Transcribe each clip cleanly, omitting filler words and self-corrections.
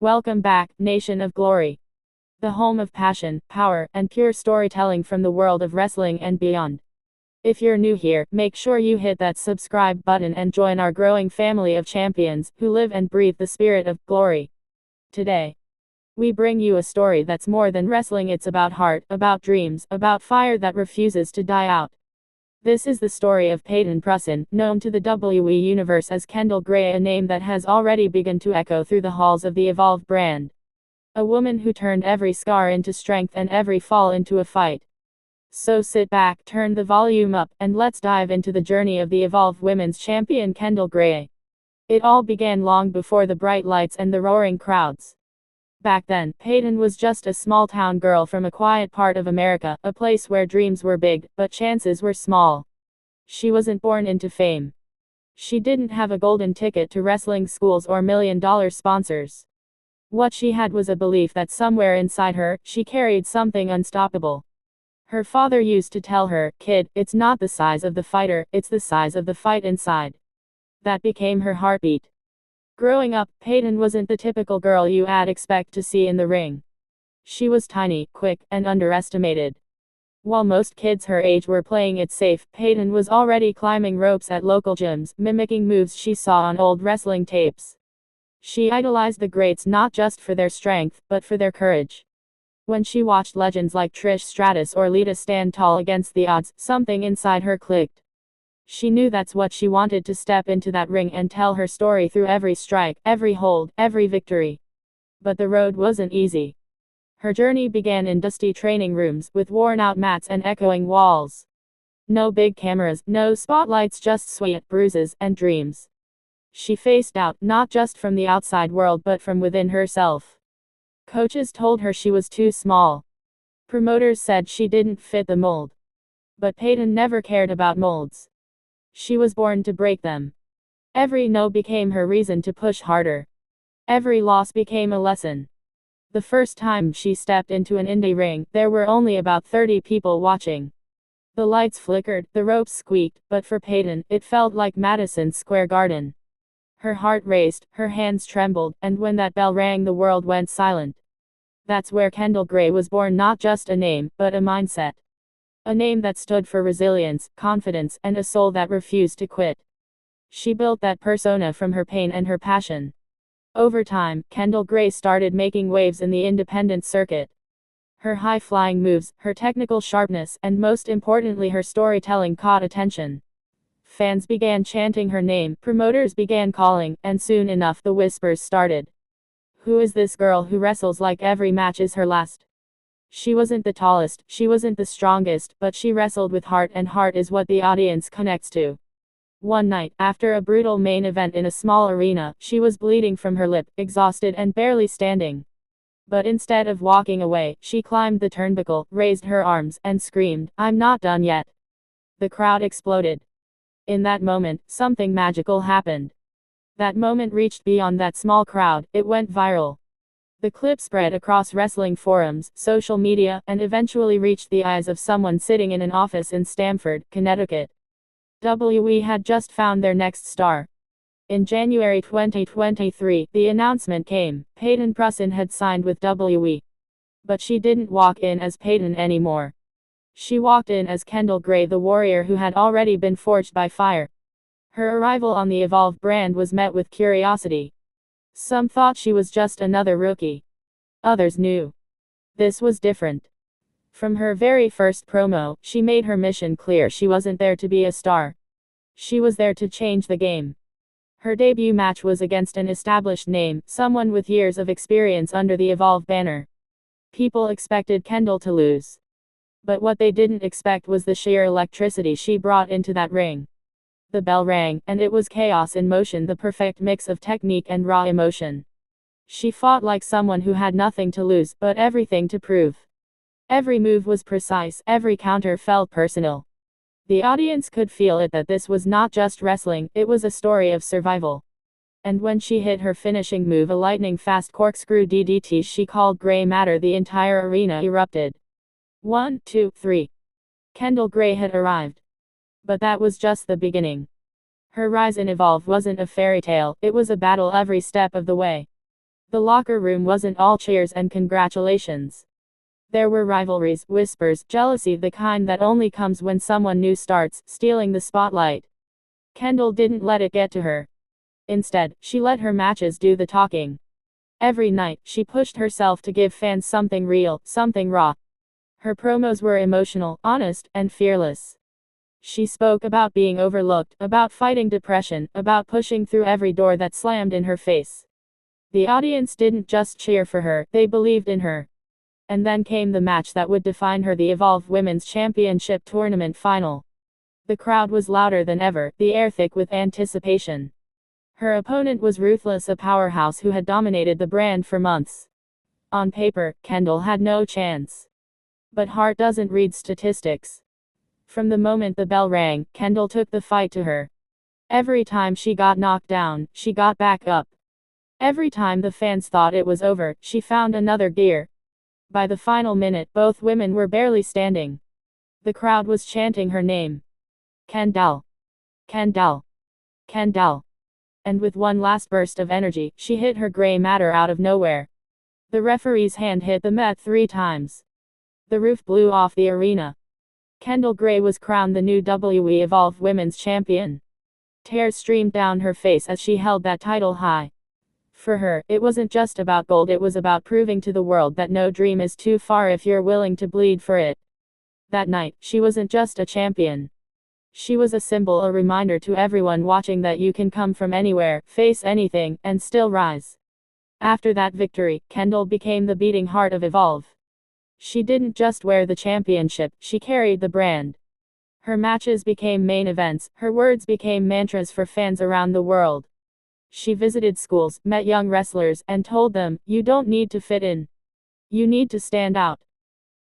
Welcome back, Nation of Glory. The home of passion, power, and pure storytelling from the world of wrestling and beyond. If you're new here, make sure you hit that subscribe button and join our growing family of champions who live and breathe the spirit of glory. Today, we bring you a story that's more than wrestling. It's about heart, about dreams, about fire that refuses to die out. This is the story of Peyton Prussin, known to the WWE Universe as Kendal Grey, a name that has already begun to echo through the halls of the Evolve brand. A woman who turned every scar into strength and every fall into a fight. So sit back, turn the volume up, and let's dive into the journey of the Evolve Women's Champion Kendal Grey. It all began long before the bright lights and the roaring crowds. Back then, Peyton was just a small-town girl from a quiet part of America, a place where dreams were big, but chances were small. She wasn't born into fame. She didn't have a golden ticket to wrestling schools or million-dollar sponsors. What she had was a belief that somewhere inside her, she carried something unstoppable. Her father used to tell her, "Kid, it's not the size of the fighter, it's the size of the fight inside." That became her heartbeat. Growing up, Peyton wasn't the typical girl you'd expect to see in the ring. She was tiny, quick, and underestimated. While most kids her age were playing it safe, Peyton was already climbing ropes at local gyms, mimicking moves she saw on old wrestling tapes. She idolized the greats not just for their strength, but for their courage. When she watched legends like Trish Stratus or Lita stand tall against the odds, something inside her clicked. She knew that's what she wanted, to step into that ring and tell her story through every strike, every hold, every victory. But the road wasn't easy. Her journey began in dusty training rooms, with worn-out mats and echoing walls. No big cameras, no spotlights, just sweat, bruises, and dreams. She faced doubt, not just from the outside world but from within herself. Coaches told her she was too small. Promoters said she didn't fit the mold. But Peyton never cared about molds. She was born to break them. Every no became her reason to push harder. Every loss became a lesson. The first time she stepped into an indie ring, there were only about 30 people watching. The lights flickered, the ropes squeaked, but for Peyton, it felt like Madison Square Garden. Her heart raced, her hands trembled, and when that bell rang, the world went silent. That's where Kendal Grey was born, not just a name, but a mindset. A name that stood for resilience, confidence, and a soul that refused to quit. She built that persona from her pain and her passion. Over time, Kendal Grey started making waves in the independent circuit. Her high-flying moves, her technical sharpness, and most importantly her storytelling caught attention. Fans began chanting her name, promoters began calling, and soon enough the whispers started. Who is this girl who wrestles like every match is her last? She wasn't the tallest, she wasn't the strongest, but she wrestled with heart, and heart is what the audience connects to. One night, after a brutal main event in a small arena, she was bleeding from her lip, exhausted and barely standing. But instead of walking away, she climbed the turnbuckle, raised her arms, and screamed, "I'm not done yet." The crowd exploded. In that moment, something magical happened. That moment reached beyond that small crowd, it went viral. The clip spread across wrestling forums, social media, and eventually reached the eyes of someone sitting in an office in Stamford, Connecticut. WWE had just found their next star. In January 2023, the announcement came: Peyton Prussin had signed with WWE. But she didn't walk in as Peyton anymore. She walked in as Kendal Grey, the warrior who had already been forged by fire. Her arrival on the Evolve brand was met with curiosity. Some thought she was just another rookie. Others knew this was different. From her very first promo, she made her mission clear: she wasn't there to be a star. She was there to change the game. Her debut match was against an established name, someone with years of experience under the Evolve banner. People expected Kendal to lose. But what they didn't expect was the sheer electricity she brought into that ring. The bell rang, and it was chaos in motion, the perfect mix of technique and raw emotion. She fought like someone who had nothing to lose, but everything to prove. Every move was precise, every counter felt personal. The audience could feel it, that this was not just wrestling, it was a story of survival. And when she hit her finishing move, a lightning-fast corkscrew DDT she called Grey Matter, the entire arena erupted. 1, 2, 3. Kendal Grey had arrived. But that was just the beginning. Her rise in Evolve wasn't a fairy tale, it was a battle every step of the way. The locker room wasn't all cheers and congratulations. There were rivalries, whispers, jealousy, the kind that only comes when someone new starts stealing the spotlight. Kendal didn't let it get to her. Instead, she let her matches do the talking. Every night, she pushed herself to give fans something real, something raw. Her promos were emotional, honest, and fearless. She spoke about being overlooked, about fighting depression, about pushing through every door that slammed in her face. The audience didn't just cheer for her, they believed in her. And then came the match that would define her, the Evolve Women's Championship Tournament Final. The crowd was louder than ever, the air thick with anticipation. Her opponent was ruthless, a powerhouse who had dominated the brand for months. On paper, Kendal had no chance. But heart doesn't read statistics. From the moment the bell rang, Kendal took the fight to her. Every time she got knocked down, she got back up. Every time the fans thought it was over, she found another gear. By the final minute, both women were barely standing. The crowd was chanting her name. Kendal. Kendal. Kendal. And with one last burst of energy, she hit her gray matter out of nowhere. The referee's hand hit the mat 3 times. The roof blew off the arena. Kendal Grey was crowned the new WWE Evolve Women's Champion. Tears streamed down her face as she held that title high. For her, it wasn't just about gold, it was about proving to the world that no dream is too far if you're willing to bleed for it. That night, she wasn't just a champion. She was a symbol, a reminder to everyone watching that you can come from anywhere, face anything, and still rise. After that victory, Kendal became the beating heart of Evolve. She didn't just wear the championship, she carried the brand. Her matches became main events, her words became mantras for fans around the world. She visited schools, met young wrestlers, and told them, you don't need to fit in. You need to stand out.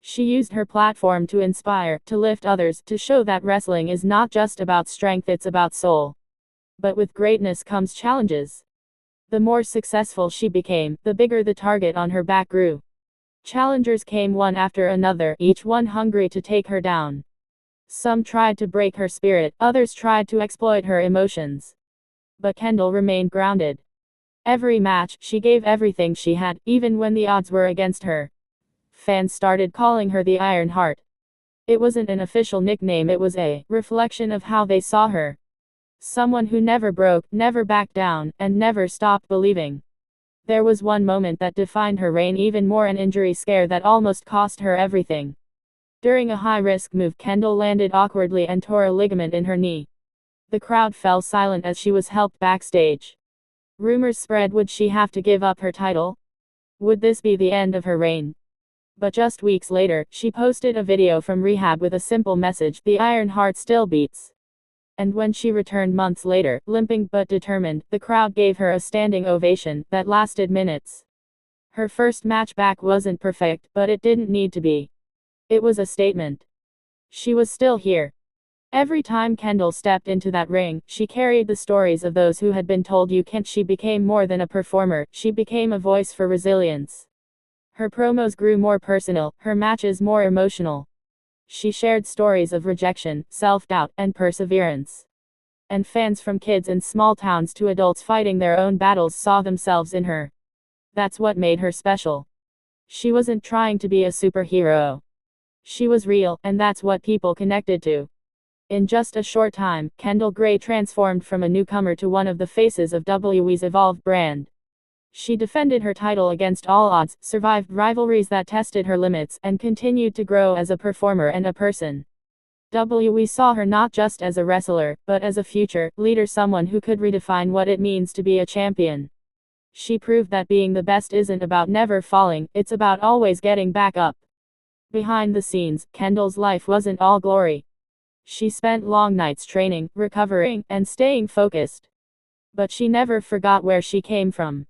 She used her platform to inspire, to lift others, to show that wrestling is not just about strength, it's about soul. But with greatness comes challenges. The more successful she became, the bigger the target on her back grew. Challengers came one after another, each one hungry to take her down. Some tried to break her spirit, others tried to exploit her emotions. But Kendal remained grounded. Every match, she gave everything she had, even when the odds were against her. Fans started calling her the Iron Heart. It wasn't an official nickname, it was a reflection of how they saw her. Someone who never broke, never backed down, and never stopped believing. There was one moment that defined her reign even more, an injury scare that almost cost her everything. During a high-risk move, Kendal landed awkwardly and tore a ligament in her knee. The crowd fell silent as she was helped backstage. Rumors spread, would she have to give up her title? Would this be the end of her reign? But just weeks later, she posted a video from rehab with a simple message, the Iron Heart still beats. And when she returned months later, limping but determined, the crowd gave her a standing ovation that lasted minutes. Her first match back wasn't perfect, but it didn't need to be. It was a statement. She was still here. Every time Kendal stepped into that ring, she carried the stories of those who had been told you can't. She became more than a performer, she became a voice for resilience. Her promos grew more personal, her matches more emotional. She shared stories of rejection, self-doubt, and perseverance. And fans from kids in small towns to adults fighting their own battles saw themselves in her. That's what made her special. She wasn't trying to be a superhero. She was real, and that's what people connected to. In just a short time, Kendal Grey transformed from a newcomer to one of the faces of WWE's Evolve brand. She defended her title against all odds, survived rivalries that tested her limits, and continued to grow as a performer and a person. WWE saw her not just as a wrestler, but as a future leader, someone who could redefine what it means to be a champion. She proved that being the best isn't about never falling, it's about always getting back up. Behind the scenes, Kendal's life wasn't all glory. She spent long nights training, recovering, and staying focused. But she never forgot where she came from.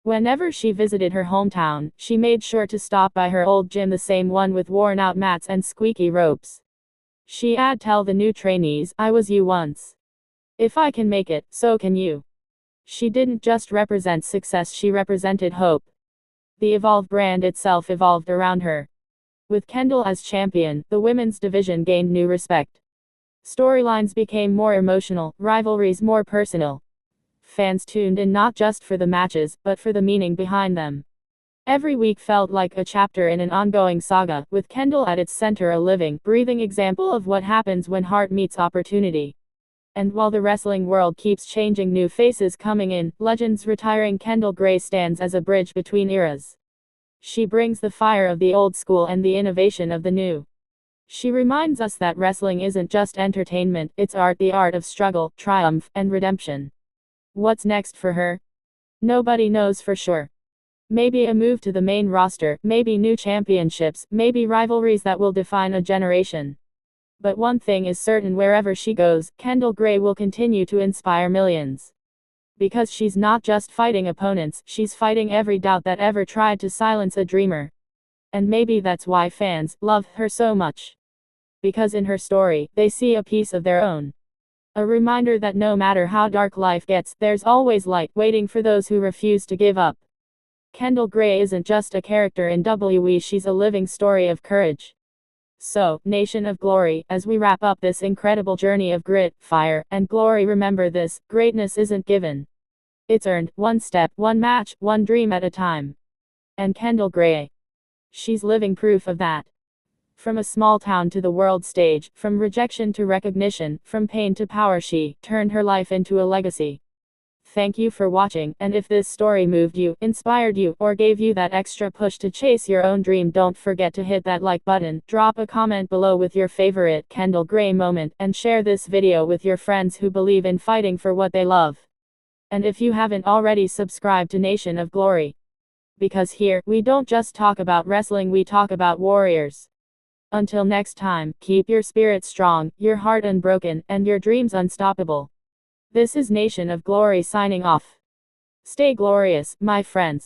Whenever she visited her hometown, she made sure to stop by her old gym, the same one with worn-out mats and squeaky ropes. She'd tell the new trainees, I was you once. If I can make it, so can you. She didn't just represent success, she represented hope. The Evolve brand itself evolved around her. With Kendal as champion, the women's division gained new respect. Storylines became more emotional, rivalries more personal. Fans tuned in not just for the matches, but for the meaning behind them. Every week felt like a chapter in an ongoing saga, with Kendal at its center, a living, breathing example of what happens when heart meets opportunity. And while the wrestling world keeps changing, new faces coming in, legends retiring, Kendal Grey stands as a bridge between eras. She brings the fire of the old school and the innovation of the new. She reminds us that wrestling isn't just entertainment, it's art, the art of struggle, triumph, and redemption. What's next for her? Nobody knows for sure. Maybe a move to the main roster, maybe new championships, maybe rivalries that will define a generation. But one thing is certain: wherever she goes, Kendal Grey will continue to inspire millions. Because she's not just fighting opponents, she's fighting every doubt that ever tried to silence a dreamer. And maybe that's why fans love her so much. Because in her story, they see a piece of their own. A reminder that no matter how dark life gets, there's always light waiting for those who refuse to give up. Kendal Grey isn't just a character in WWE, she's a living story of courage. So, Nation of Glory, as we wrap up this incredible journey of grit, fire, and glory, remember this: greatness isn't given. It's earned, one step, one match, one dream at a time. And Kendal Grey, she's living proof of that. From a small town to the world stage, from rejection to recognition, from pain to power, she turned her life into a legacy. Thank you for watching, and if this story moved you, inspired you, or gave you that extra push to chase your own dream, don't forget to hit that like button, drop a comment below with your favorite Kendal Grey moment, and share this video with your friends who believe in fighting for what they love. And if you haven't already, subscribe to Nation of Glory. Because here, we don't just talk about wrestling, we talk about warriors. Until next time, keep your spirit strong, your heart unbroken, and your dreams unstoppable. This is Nation of Glory signing off. Stay glorious, my friends.